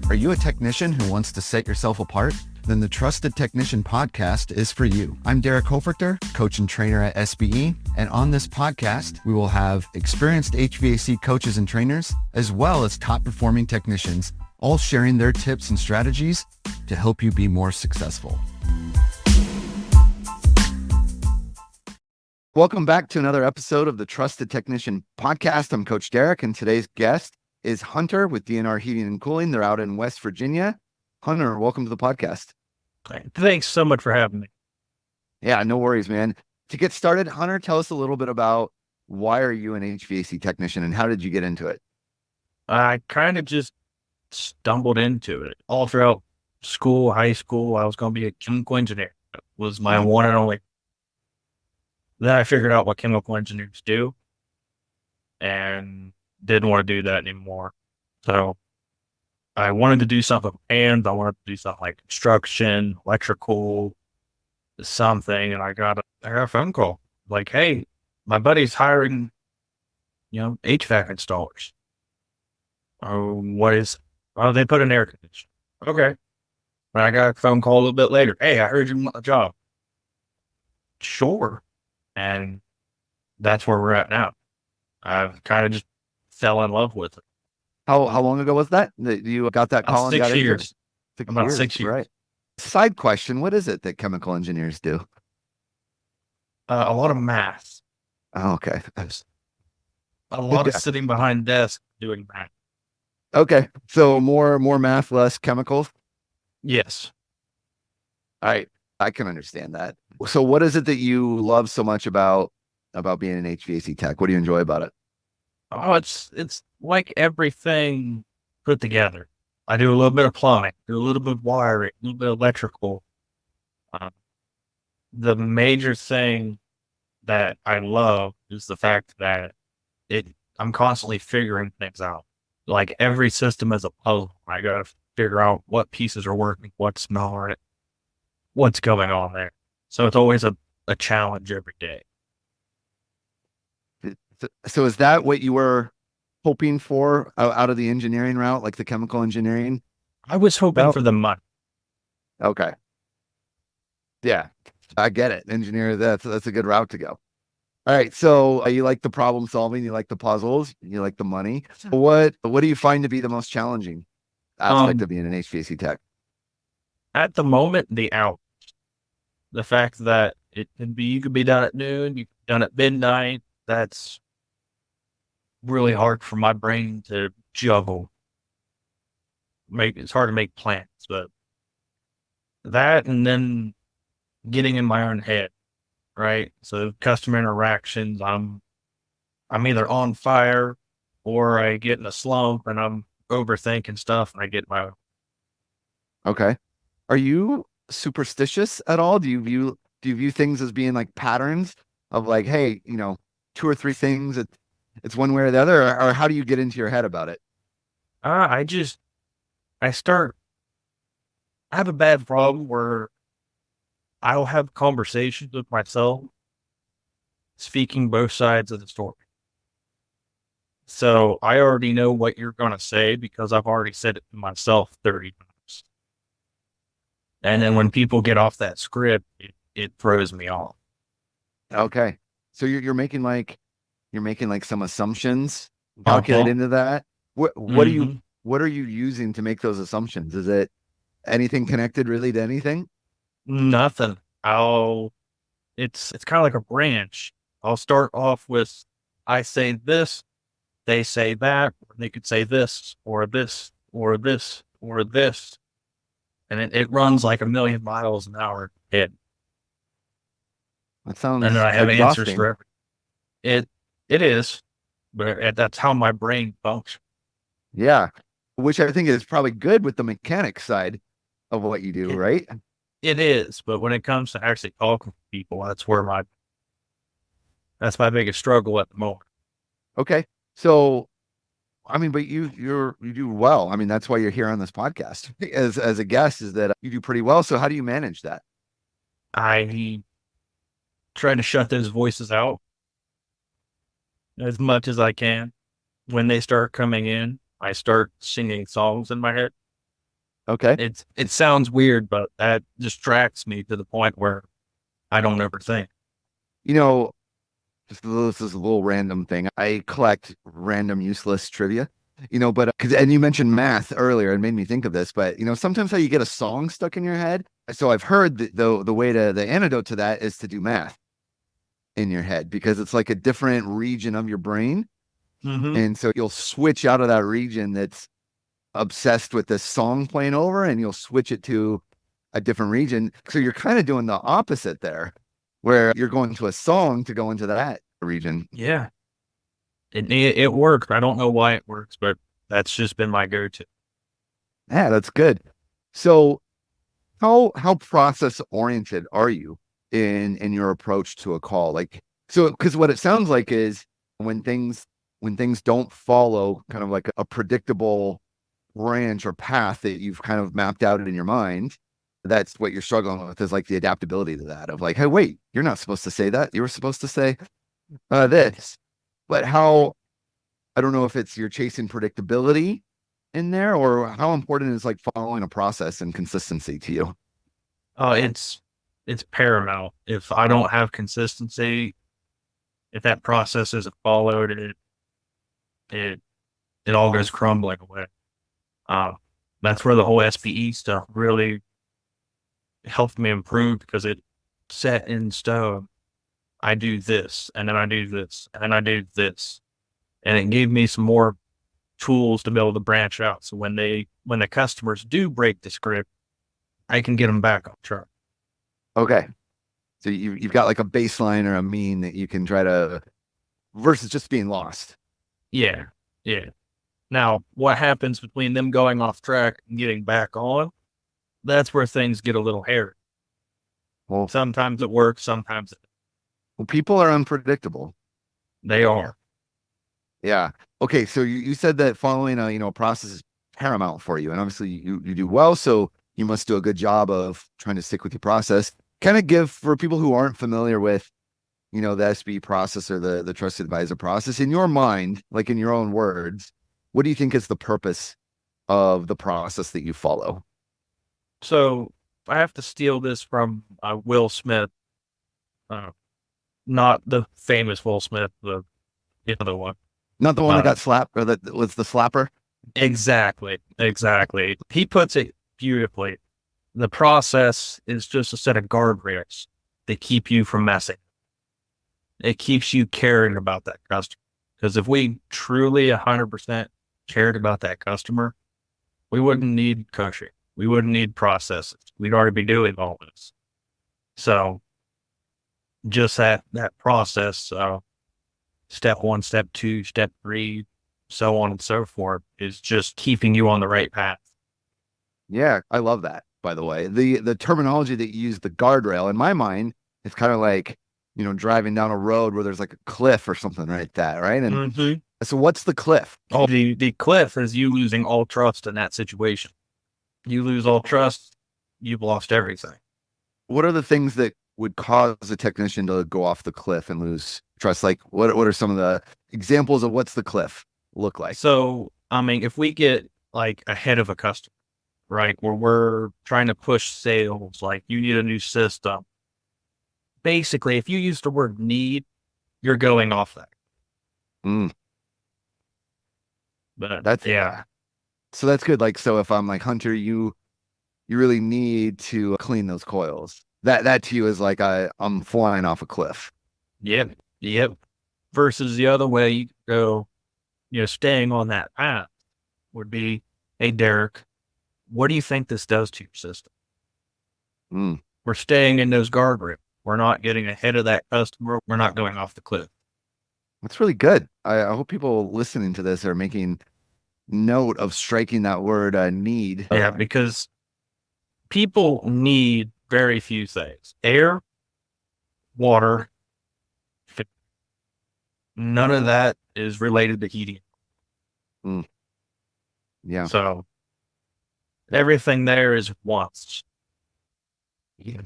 Are you a technician who wants to set yourself apart? Then the Trusted Technician podcast is for you. I'm Derek Hoferter, coach and trainer at SBE, and on this podcast, we will have experienced HVAC coaches and trainers, as well as top-performing technicians, all sharing their tips and strategies to help you be more successful. Welcome back to another episode of the Trusted Technician podcast. I'm Coach Derek, and today's guest is Hunter with D&R Heating and Cooling. They're out in West Virginia. Hunter, welcome to the podcast. Thanks so much for having me. Yeah, no worries, man. To get started, Hunter, tell us a little bit about why are you an HVAC technician and how did you get into it? I kind of just stumbled into it. All throughout school, high school, I was going to be a chemical engineer. That was my one and only. Then I figured out what chemical engineers do and didn't want to do that anymore. So I wanted to do something, and I wanted to do something like construction, electrical, something. And I got a phone call like, "Hey, my buddy's hiring, HVAC installers." Oh, they put an air conditioner. Okay. And I got a phone call a little bit later. "Hey, I heard you want a job." Sure. And that's where we're at now. I've kind of just fell in love with it. How long ago was that you got that call? About 6 years. About 6 years. Right. Side question, what is it that chemical engineers do? A lot of math. Oh, okay. A lot of sitting behind desks doing math. Okay. So more math, less chemicals? Yes. All right. I can understand that. So what is it that you love so much about being an HVAC tech? What do you enjoy about it? Oh, it's like everything put together. I do a little bit of plumbing, do a little bit of wiring, a little bit of electrical. The major thing that I love is the fact that I'm constantly figuring things out. Like every system is a puzzle. I got to figure out what pieces are working, what's not, what's going on there. So it's always a challenge every day. So is that what you were hoping for out of the engineering route, like the chemical engineering? I was hoping for the money. Okay. Yeah, I get it. Engineer, that's a good route to go. All right. So you like the problem solving, you like the puzzles, you like the money. What do you find to be the most challenging aspect of being an HVAC tech? At the moment, the hours. The fact that you could be done at noon, you could be done at midnight. That's really hard for my brain to juggle. It's hard to make plans, but that, and then getting in my own head, right? So customer interactions, I'm either on fire or I get in a slump and I'm overthinking stuff and I get my own. Okay. Are you superstitious at all? Do you view things as being like patterns of like, hey, 2 or 3 things, it's one way or the other, or how do you get into your head about it? I have a bad problem where I'll have conversations with myself, speaking both sides of the story. So I already know what you're going to say because I've already said it to myself 30 times. And then when people get off that script, it throws me off. Okay. So you're making like some assumptions, calculate into that. What are you using to make those assumptions? Is it anything connected really to anything? Nothing. It's kind of like a branch. I'll start off with, I say this, they say that, or they could say this, or this, or this, or this. And it runs like 1,000,000 miles an hour. That sounds and then I have exhausting. answers for everything. It is, but that's how my brain functions. Yeah. Which I think is probably good with the mechanic side of what you do, right? It is, but when it comes to actually talking to people, that's my biggest struggle at the moment. Okay. So, but you do well. That's why you're here on this podcast as a guest, is that you do pretty well. So how do you manage that? I try to shut those voices out as much as I can. When they start coming in, I start singing songs in my head. Okay. It sounds weird, but that distracts me to the point where I don't overthink. You know, this is a little random thing. I collect random useless trivia, but and you mentioned math earlier and made me think of this, but sometimes how you get a song stuck in your head. So I've heard the way to the antidote to that is to do math in your head because it's like a different region of your brain. Mm-hmm. And so you'll switch out of that region that's obsessed with this song playing over and you'll switch it to a different region. So you're kind of doing the opposite there, where you're going to a song to go into that region. Yeah, it works. I don't know why it works, but that's just been my go-to. Yeah, that's good. So how process oriented are you in your approach to a call? Like, so because what it sounds like is when things don't follow kind of like a predictable branch or path that you've kind of mapped out in your mind, that's what you're struggling with is like the adaptability to that of like, hey, wait, you're not supposed to say that. You were supposed to say this. But how, I don't know if it's you're chasing predictability in there or how important is like following a process and consistency to you? It's paramount. If I don't have consistency, if that process isn't followed, it all goes crumbling away. That's where the whole SPE stuff really helped me improve because it set in stone. I do this, and then I do this, and then I do this. And it gave me some more tools to be able to branch out. So when the customers do break the script, I can get them back on track. Okay. So you've got like a baseline or a mean that you can try to versus just being lost. Yeah. Yeah. Now, what happens between them going off track and getting back on? That's where things get a little hairy. Well, Sometimes it works, sometimes people are unpredictable. they are. Yeah. Okay. So you said that following a process is paramount for you, and obviously you do well. So you must do a good job of trying to stick with your process. Kind of give for people who aren't familiar with, the SB process or the trusted advisor process in your mind, like in your own words, what do you think is the purpose of the process that you follow? So I have to steal this from Will Smith, not the famous Will Smith, the other one. Not the one that got slapped or that was the slapper? Exactly. He puts it beautifully. The process is just a set of guardrails that keep you from messing. It keeps you caring about that customer. Because if we truly 100% cared about that customer, we wouldn't need coaching. We wouldn't need processes. We'd already be doing all this. So just that process, step 1, step 2, step 3, so on and so forth, is just keeping you on the right path. Yeah, I love that, by the way. The terminology that you use, the guardrail, in my mind, it's kind of like, driving down a road where there's like a cliff or something like that, right? And so what's the cliff? Oh, the cliff is you losing all trust in that situation. You lose all trust, you've lost everything. What are the things that would cause a technician to go off the cliff and lose trust? Like what are some of the examples of what's the cliff look like? So, I mean, if we get like ahead of a customer, right, where we're trying to push sales, like you need a new system. Basically, if you use the word need, you're going off that. But that's yeah. So that's good. Like, so if I'm like, Hunter, you really need to clean those coils. That to you is like I'm flying off a cliff. Yep. Versus the other way you go, staying on that path would be, hey, Derek, what do you think this does to your system? We're staying in those guardrails. We're not getting ahead of that customer. We're not going off the cliff. That's really good. I hope people listening to this are making note of striking that word need. Yeah, because people need very few things: air, water. None of that is related to heating. Yeah. So everything there is wants. Yeah.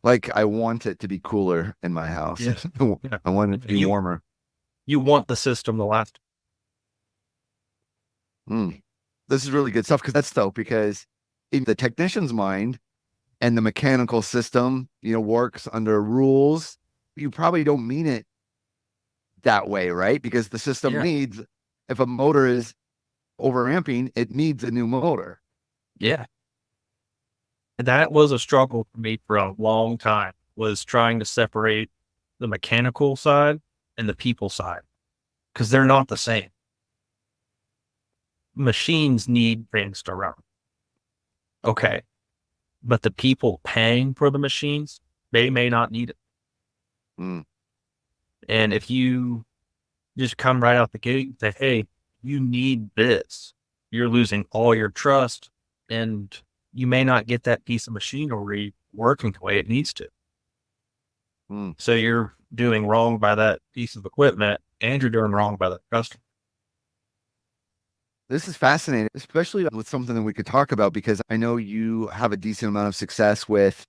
Like I want it to be cooler in my house. Yeah. I want it to be warmer. You want the system to last. This is really good stuff because that's dope because in the technician's mind and the mechanical system, works under rules, you probably don't mean it that way, right? Because the system Yeah. needs, if a motor is overamping, it needs a new motor. Yeah. And that was a struggle for me for a long time, was trying to separate the mechanical side and the people side, because they're not the same. Machines need things to run. Okay. But the people paying for the machines, they may not need it. Mm. And if you just come right out the gate and say, hey, you need this, you're losing all your trust, and you may not get that piece of machinery working the way it needs to. Mm. So you're doing wrong by that piece of equipment, and you're doing wrong by the customer. This is fascinating, especially with something that we could talk about, because I know you have a decent amount of success with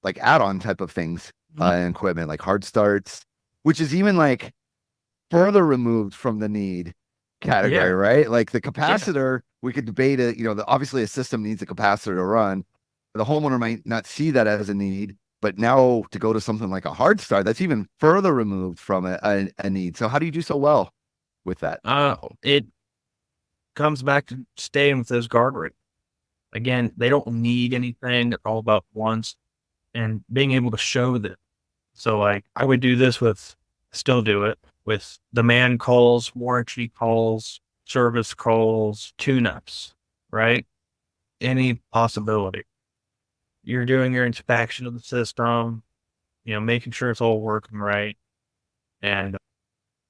like add-on type of things, and equipment like hard starts, which is even like further removed from the need category, Yeah. right? Like the capacitor, we could debate it, obviously a system needs a capacitor to run. The homeowner might not see that as a need, but now to go to something like a hard start, that's even further removed from a need. So how do you do so well with that? It comes back to staying with those guardrails. Again, they don't need anything. It's all about wants and being able to show them. So like I would do this still do it with demand calls, warranty calls, service calls, tune-ups, right? Any possibility. You're doing your inspection of the system, making sure it's all working right. And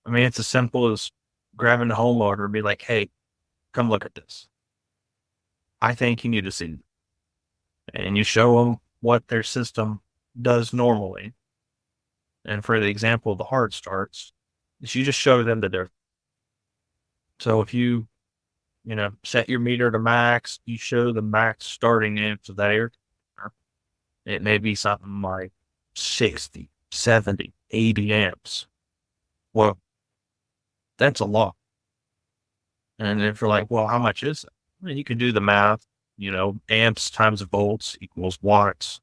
I mean, it's as simple as grabbing the homeowner and be like, hey, come look at this. I think you need to see it. And you show them what their system does normally. And for the example of the hard starts, is you just show them the difference. So if you, set your meter to max, you show the max starting amps of that air conditioner. It may be something like 60, 70, 80 amps. Well, that's a lot. And if you're like, well, how much is it? Well, you can do the math, amps times volts equals watts.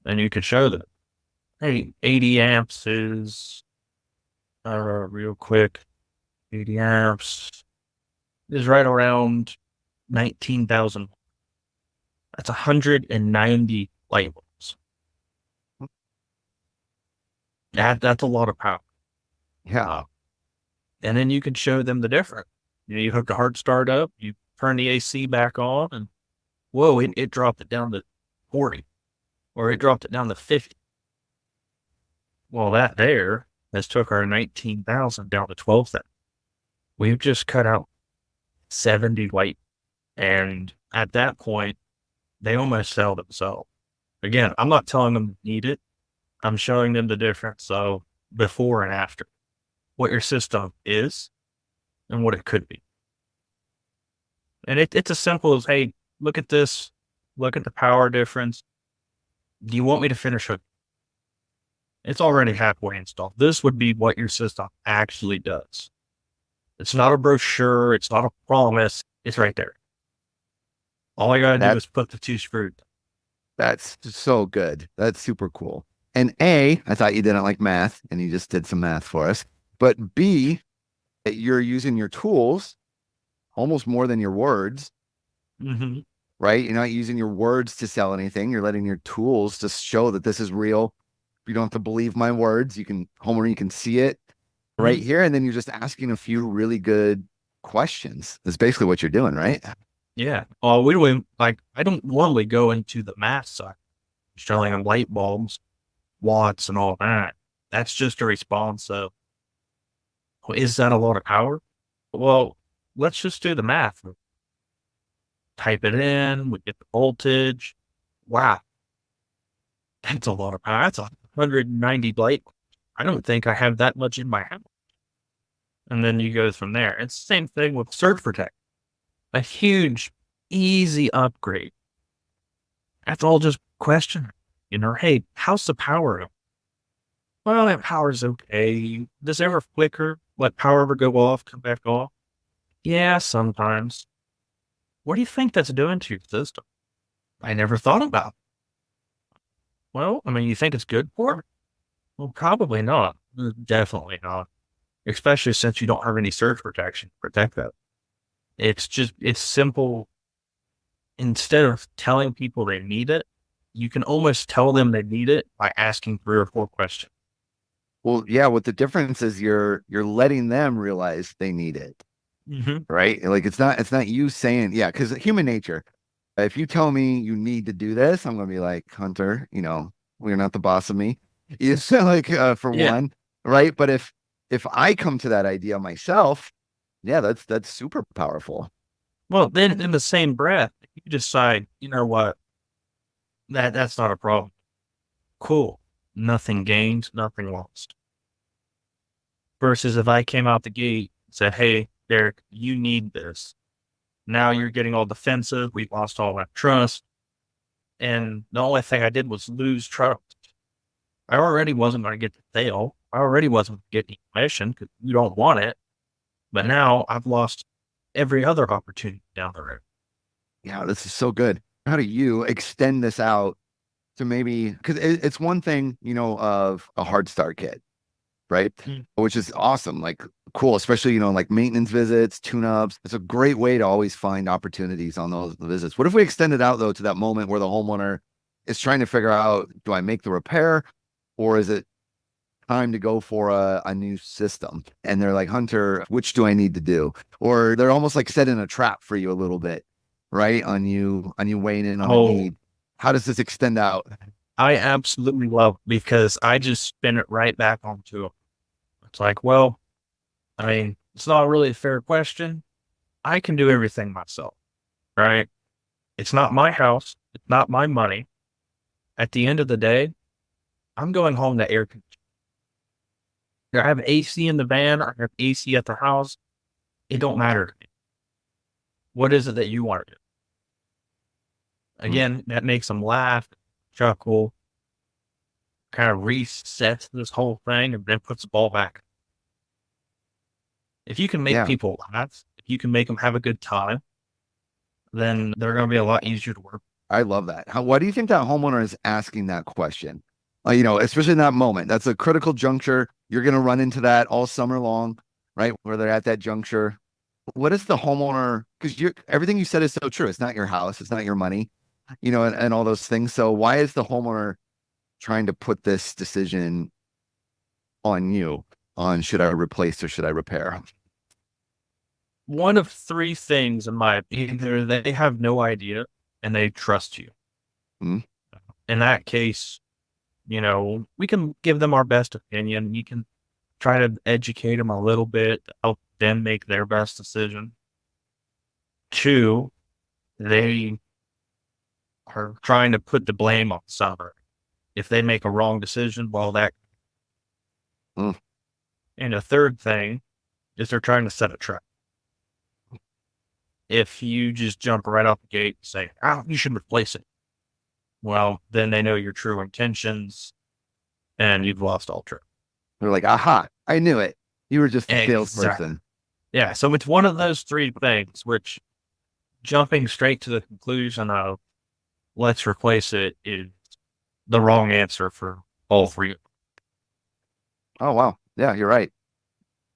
And you can show them, hey, 80 amps is, real quick, 80 amps is right around 19,000. That's 190 light bulbs. That's a lot of power. Yeah. And then you can show them the difference. You hook the hard start up, you turn the AC back on, and whoa, it dropped it down to 40, or it dropped it down to 50. Well, that there has took our 19,000 down to 12,000. We've just cut out 70 light. And at that point, they almost sell themselves. Again, I'm not telling them to need it. I'm showing them the difference of before and after, what your system is and what it could be. And it's as simple as, hey, look at this. Look at the power difference. Do you want me to finish it? It's already halfway installed. This would be what your system actually does. It's not a brochure. It's not a promise. It's right there. All I got to do is put the 2 screws. That's so good. That's super cool. And A, I thought you didn't like math and you just did some math for us. But B, you're using your tools almost more than your words, right? You're not using your words to sell anything. You're letting your tools just show that this is real. You don't have to believe my words. You can, homeowner, you can see it right here. And then you're just asking a few really good questions. That's basically what you're doing, right? Yeah. We don't I don't normally go into the math side, showing them light bulbs, watts, and all that. That's just a response of, well, is that a lot of power? Well, let's just do the math. Type it in, we get the voltage. Wow. That's a lot of power. That's 190 light. I don't think I have that much in my house. And then you go from there. It's the same thing with surge protect. A huge, easy upgrade. That's all just question. Hey, how's the power? Well, that power's okay. Does it ever flicker? Let power ever go off, come back off? Yeah, sometimes. What do you think that's doing to your system? I never thought about it. Well, I mean, you think it's good for it? Well, probably not. Definitely not. Especially since you don't have any surge protection to protect that. It's simple. Instead of telling people they need it, you can almost tell them they need it by asking 3 or 4 questions. Well, yeah, what the difference is you're letting them realize they need it, right? Like it's not you saying, yeah, because human nature. If you tell me you need to do this, I'm gonna be like, Hunter, you're not the boss of me. It's like for Yeah. one, right? But if I come to that idea myself, yeah, that's super powerful. Well, then in the same breath, you decide, you know what, that's not a problem. Cool. Nothing gained, nothing lost. Versus if I came out the gate and said, hey, Derek, you need this. Now you're getting all defensive. We've lost all that trust. And the only thing I did was lose trust. I already wasn't going to get the sale. I already wasn't getting commission because you don't want it. But now I've lost every other opportunity down the road. Yeah, this is so good. How do you extend this out to maybe, because it's one thing, of a hard start kit, right? Which is awesome. Like, cool, especially, like maintenance visits, tune-ups. It's a great way to always find opportunities on those visits. What if we extend it out, though, to that moment where the homeowner is trying to figure out, do I make the repair or is it time to go for a new system? And they're like, Hunter, which do I need to do? Or they're almost like setting a trap for you a little bit, right? On you weighing in on a need. How does this extend out? I absolutely love it because I just spin it right back onto them. It's like, well, I mean, it's not really a fair question. I can do everything myself, right? It's not my house. It's not my money. At the end of the day, I'm going home to air conditioning. I have AC in the van. I have AC at the house. It don't matter to me. What is it that you want to do? Again, that makes them laugh, chuckle, kind of resets this whole thing and then puts the ball back. If you can make people laugh, if you can make them have a good time, then they're going to be a lot easier to work with. I love that. Why do you think that homeowner is asking that question? Especially in that moment, that's a critical juncture. You're going to run into that all summer long, right? Where they're at that juncture. What is the homeowner? Because everything you said is so true. It's not your house. It's not your money, and all those things. So why is the homeowner trying to put this decision on you on should I replace or should I repair? One of 3 things in my opinion, either they have no idea and they trust you. In that case, we can give them our best opinion. We can try to educate them a little bit, help them make their best decision. 2, they are trying to put the blame on somebody. If they make a wrong decision, well, that. And a third thing is they're trying to set a trap. If you just jump right off the gate and say, you should replace it. Well, then they know your true intentions and you've lost all trust. They're like, aha, I knew it. You were just a salesperson. Exactly. Yeah. So it's one of those 3 things, which jumping straight to the conclusion of let's replace it is the wrong answer for all 3. Oh, wow. Yeah, you're right.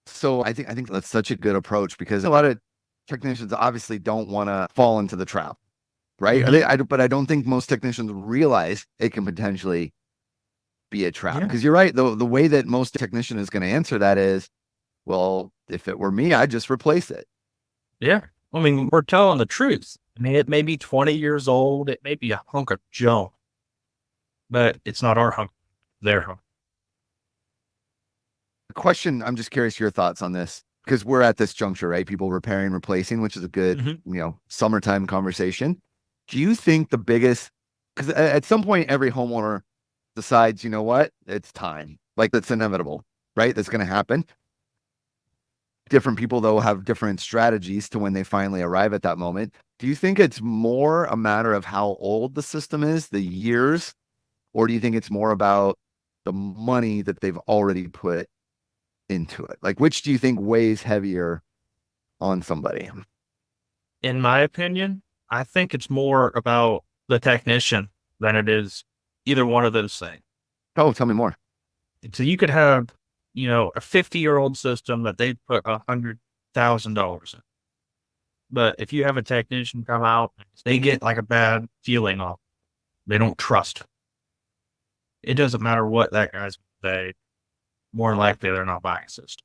So I think that's such a good approach because a lot of technicians obviously don't want to fall into the trap, right? But I don't think most technicians realize it can potentially be a trap. Because you're right. The way that most technician is going to answer that is, well, if it were me, I'd just replace it. Yeah. I mean, we're telling the truth. I mean, it may be 20 years old. It may be a hunk of junk, but it's not our hunk, their hunk. The question, I'm just curious your thoughts on this because we're at this juncture, right? People repairing, replacing, which is a good, summertime conversation. Do you think the biggest, because at some point, every homeowner decides, you know what, it's time. Like that's inevitable, right? That's going to happen. Different people, though, have different strategies to when they finally arrive at that moment. Do you think it's more a matter of how old the system is, the years, or do you think it's more about the money that they've already put into it? Like, which do you think weighs heavier on somebody? In my opinion, I think it's more about the technician than it is either one of those things. Oh, tell me more. So you could have, a 50-year-old system that they put $100,000 in. But if you have a technician come out, they get like a bad feeling off. They don't trust. It doesn't matter what that guy's say. More than likely, they're not buying a system.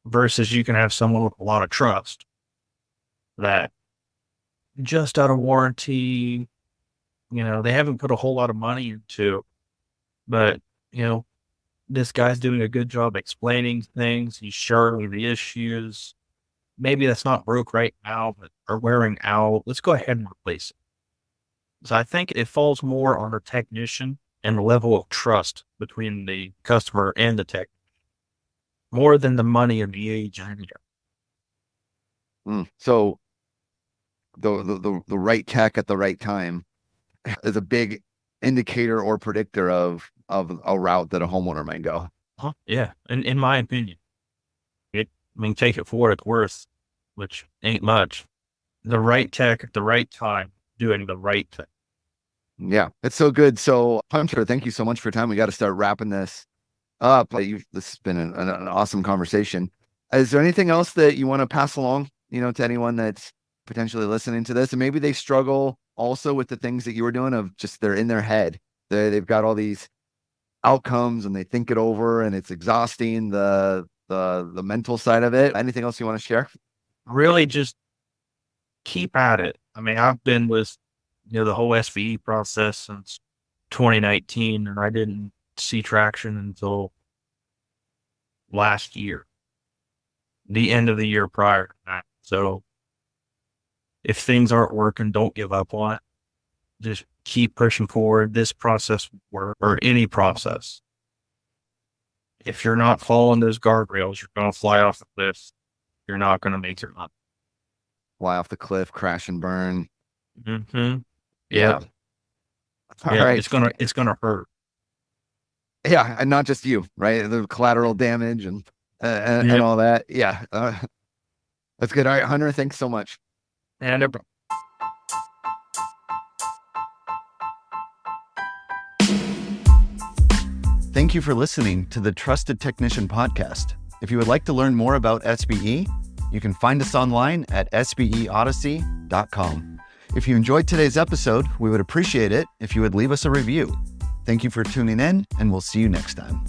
Versus you can have someone with a lot of trust that just out of warranty, they haven't put a whole lot of money into, but, this guy's doing a good job explaining things. He's showing me the issues. Maybe that's not broke right now, but are wearing out. Let's go ahead and replace it. So I think it falls more on the technician and the level of trust between the customer and the tech, more than the money and the age. So the right tech at the right time is a big indicator or predictor of a route that a homeowner might go. Yeah. In my opinion, take it for what it's worth, which ain't much. The right tech at the right time, doing the right thing. Yeah, it's so good. So Hunter, thank you so much for your time. We got to start wrapping this up. This has been an awesome conversation. Is there anything else that you want to pass along, to anyone that's potentially listening to this, and maybe they struggle also with the things that you were doing of just they're in their head. They've got all these outcomes and they think it over and it's exhausting, the mental side of it. Anything else you want to share? Really just keep at it. I've been with, the whole SVE process since 2019, and I didn't see traction until last year, the end of the year prior to that. So if things aren't working, don't give up on it. Just keep pushing forward. This process will work, or any process. If you're not following those guardrails, you're going to fly off the cliff. You're not going to make your money. Fly off the cliff, crash and burn. Mm-hmm. Yeah. All right. It's gonna hurt. Yeah, and not just you, right? The collateral damage and all that. Yeah, that's good. All right, Hunter, thanks so much. And Thank you for listening to the Trusted Technician Podcast. If you would like to learn more about SBE, you can find us online at sbeodyssey.com. If you enjoyed today's episode, we would appreciate it if you would leave us a review. Thank you for tuning in, and we'll see you next time.